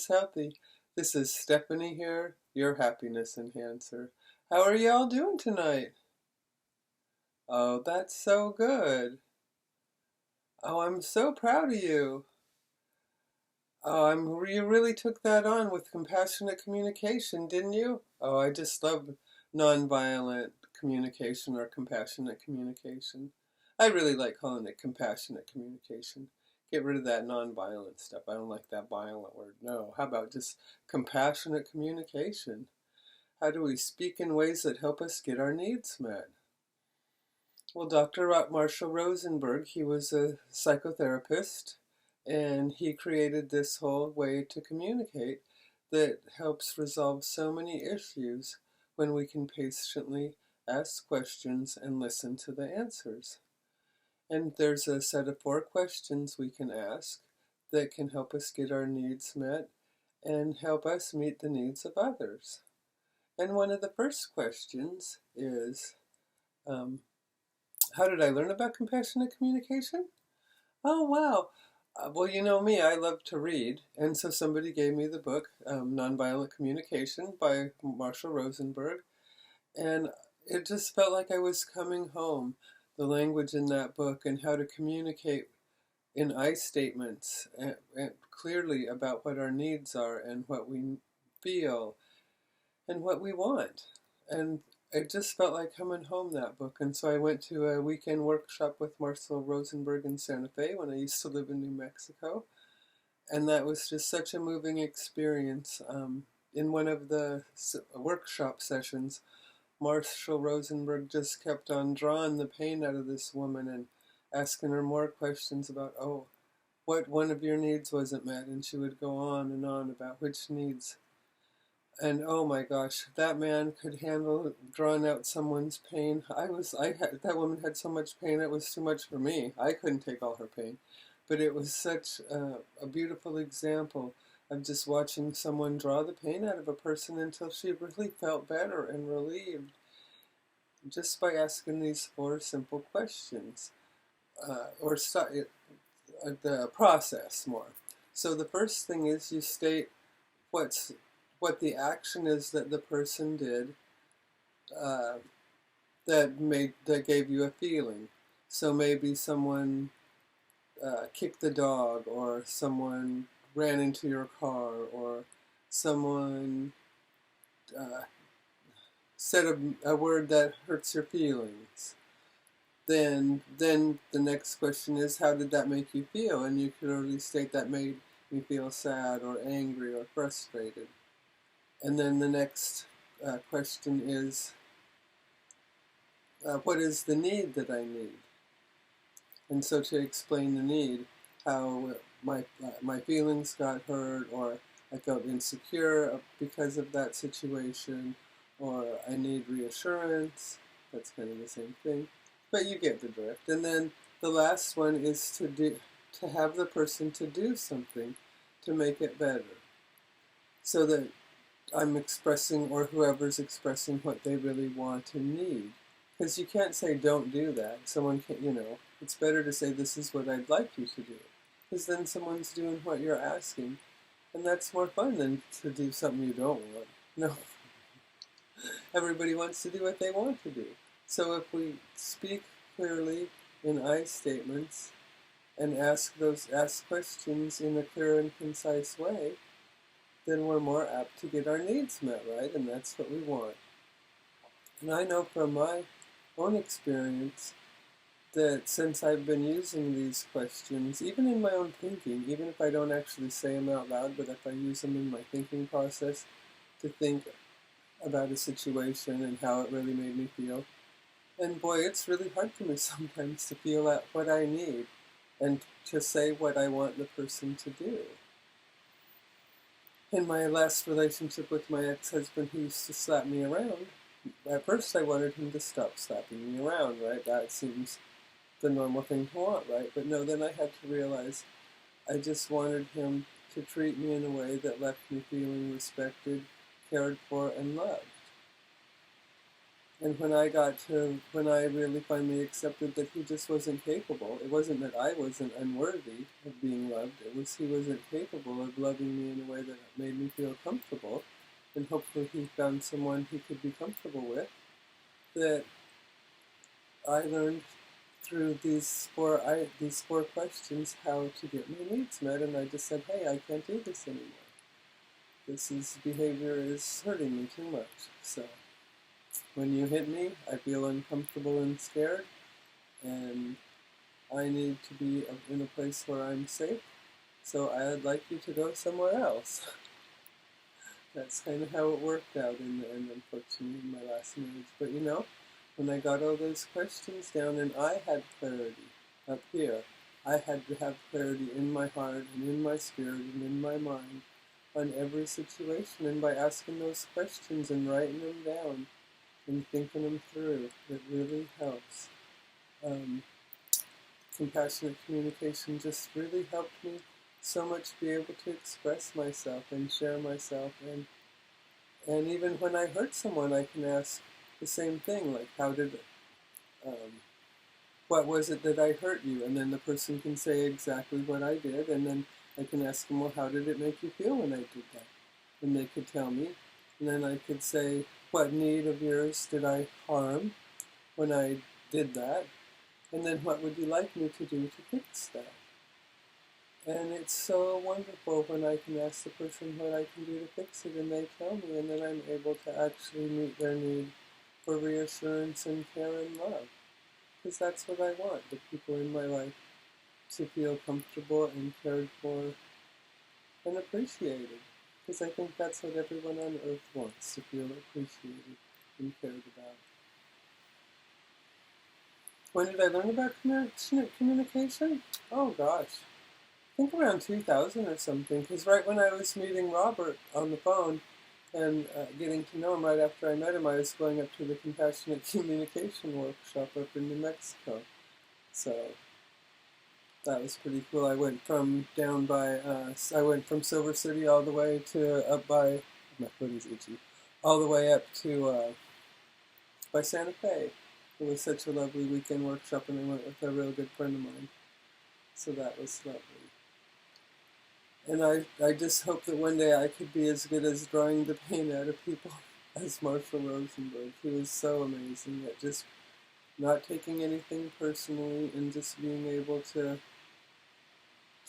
is Healthy. This is Stephanie here, your happiness enhancer. How are y'all doing tonight? Oh, that's so good. Oh, I'm so proud of you. Oh, you really took that on with compassionate communication, didn't you? Oh, I just love nonviolent communication or compassionate communication. I really like calling it compassionate communication. Get rid of that nonviolent stuff. I don't like that violent word. No, how about just compassionate communication? How do we speak in ways that help us get our needs met? Well, Dr. Marshall Rosenberg, he was a psychotherapist, and he created this whole way to communicate that helps resolve so many issues when we can patiently ask questions and listen to the answers. And there's a set of 4 questions we can ask that can help us get our needs met and help us meet the needs of others. And one of the first questions is, how did I learn about compassionate communication? Oh, wow. Well, you know me, I love to read. And so somebody gave me the book, Nonviolent Communication by Marshall Rosenberg. And it just felt like I was coming home. The language in that book and how to communicate in I statements and clearly about what our needs are and what we feel and what we want. And it just felt like coming home, that book. And so I went to a weekend workshop with Marcel Rosenberg in Santa Fe when I used to live in New Mexico. And that was just such a moving experience. In one of the workshop sessions, Marshall Rosenberg just kept on drawing the pain out of this woman and asking her more questions about, oh, what one of your needs wasn't met? And she would go on and on about which needs. And oh my gosh, that man could handle drawing out someone's pain. That woman had so much pain, it was too much for me. I couldn't take all her pain. But it was such a beautiful example of just watching someone draw the pain out of a person until she really felt better and relieved just by asking these 4 simple questions, the process more. So the first thing is you state what the action is that the person did uh, that gave you a feeling. So maybe someone kicked the dog, or someone ran into your car, or someone said a word that hurts your feelings. Then the next question is, how did that make you feel? And you could already state that made me feel sad or angry or frustrated. And then the next question is, what is the need that I need? And so to explain the need, how my feelings got hurt, or I felt insecure because of that situation, or I need reassurance. That's kind of the same thing, but you get the drift. And then the last one is to have the person to do something to make it better, so that I'm expressing, or whoever's expressing, what they really want and need. Because you can't say don't do that. Someone can't, it's better to say this is what I'd like you to do. Because then someone's doing what you're asking. And that's more fun than to do something you don't want. No. Everybody wants to do what they want to do. So if we speak clearly in I statements and ask questions in a clear and concise way, then we're more apt to get our needs met, right? And that's what we want. And I know from my own experience that since I've been using these questions, even in my own thinking, even if I don't actually say them out loud, but if I use them in my thinking process to think about a situation and how it really made me feel, and boy, it's really hard for me sometimes to feel out what I need and to say what I want the person to do. In my last relationship with my ex-husband, he used to slap me around. At first I wanted him to stop slapping me around, right? That seems the normal thing to want, right? But no, then I had to realize I just wanted him to treat me in a way that left me feeling respected, cared for, and loved. And when I really finally accepted that he just wasn't capable, it wasn't that I wasn't unworthy of being loved, it was he wasn't capable of loving me in a way that made me feel comfortable, and hopefully he found someone he could be comfortable with, that I learned through these four questions how to get my needs met, and I just said, hey, I can't do this anymore. Behavior is hurting me too much. So when you hit me, I feel uncomfortable and scared, and I need to be in a place where I'm safe, so I'd like you to go somewhere else. That's kind of how it worked out in the end, unfortunately, in my last marriage. But when I got all those questions down and I had clarity up here, I had to have clarity in my heart and in my spirit and in my mind on every situation. And by asking those questions and writing them down and thinking them through, it really helps. Compassionate communication just really helped me so much be able to express myself and share myself, and even when I hurt someone, I can ask the same thing, like, what was it that I hurt you? And then the person can say exactly what I did, and then I can ask them, well, how did it make you feel when I did that? And they could tell me, and then I could say, what need of yours did I harm when I did that? And then what would you like me to do to fix that? And it's so wonderful when I can ask the person what I can do to fix it, and they tell me, and then I'm able to actually meet their need for reassurance and care and love. Because that's what I want, the people in my life to feel comfortable and cared for and appreciated. Because I think that's what everyone on earth wants, to feel appreciated and cared about. When did I learn about compassionate communication? Oh gosh, I think around 2000 or something, because right when I was meeting Robert on the phone and getting to know him, right after I met him, I was going up to the compassionate communication workshop up in New Mexico. So that was pretty cool. I went from Silver City all the way to up by, my foot is itchy, all the way up to by Santa Fe. It was such a lovely weekend workshop, and I went with a real good friend of mine. So that was lovely. And I just hope that one day I could be as good as drawing the pain out of people as Marshall Rosenberg. He was so amazing at just not taking anything personally and just being able to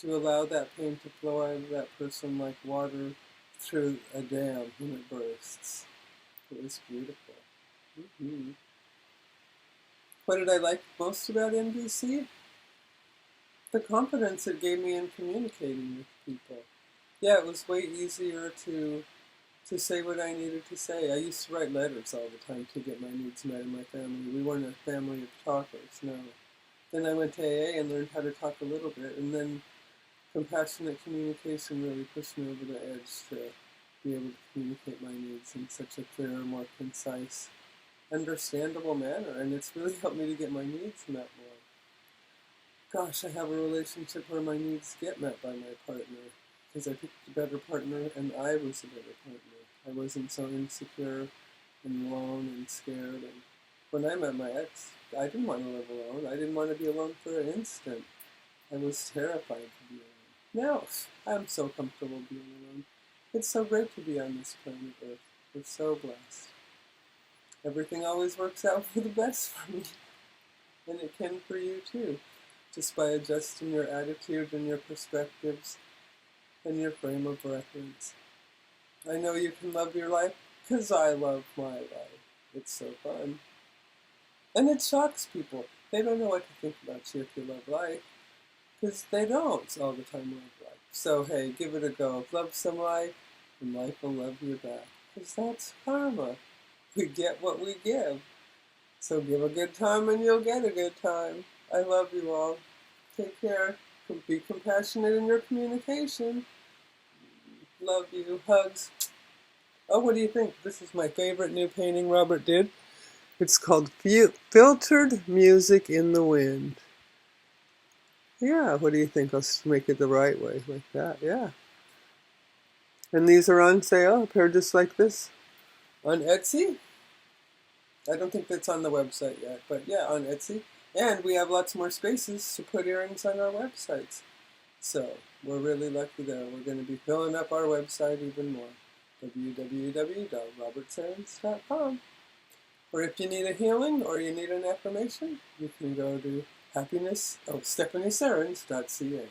allow that pain to flow out of that person like water through a dam when it bursts. It was beautiful. Mm-hmm. What did I like most about NVC? The confidence it gave me in communicating with people. Yeah, it was way easier to say what I needed to say. I used to write letters all the time to get my needs met in my family. We weren't a family of talkers, no. Then I went to AA and learned how to talk a little bit, and then compassionate communication really pushed me over the edge to be able to communicate my needs in such a clear, more concise, understandable manner, and it's really helped me to get my needs met more. Gosh, I have a relationship where my needs get met by my partner, because I picked a better partner and I was a better partner. I wasn't so insecure and alone and scared. And when I met my ex, I didn't want to live alone. I didn't want to be alone for an instant. I was terrified to be alone. Now, I'm so comfortable being alone. It's so great to be on this planet Earth. We're so blessed. Everything always works out for the best for me. And it can for you too. Just by adjusting your attitude and your perspectives and your frame of reference. I know you can love your life because I love my life. It's so fun. And it shocks people. They don't know what to think about you if you love life, because they don't all the time love life. So hey, give it a go. Love some life, and life will love you back. Because that's karma. We get what we give. So give a good time and you'll get a good time. I love you all. Take care. Be compassionate in your communication. Love you. Hugs. Oh, what do you think? This is my favorite new painting Robert did. It's called Filtered Music in the Wind. Yeah, what do you think? I'll make it the right way, like that. Yeah. And these are on sale, a pair just like this, on Etsy. I don't think that's on the website yet, but yeah, on Etsy. And we have lots more spaces to put earrings on our websites. So we're really lucky there. We're going to be filling up our website even more. www.robertserens.com. Or if you need a healing or you need an affirmation, you can go to stephanieserens.ca.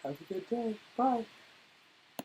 Have a good day. Bye.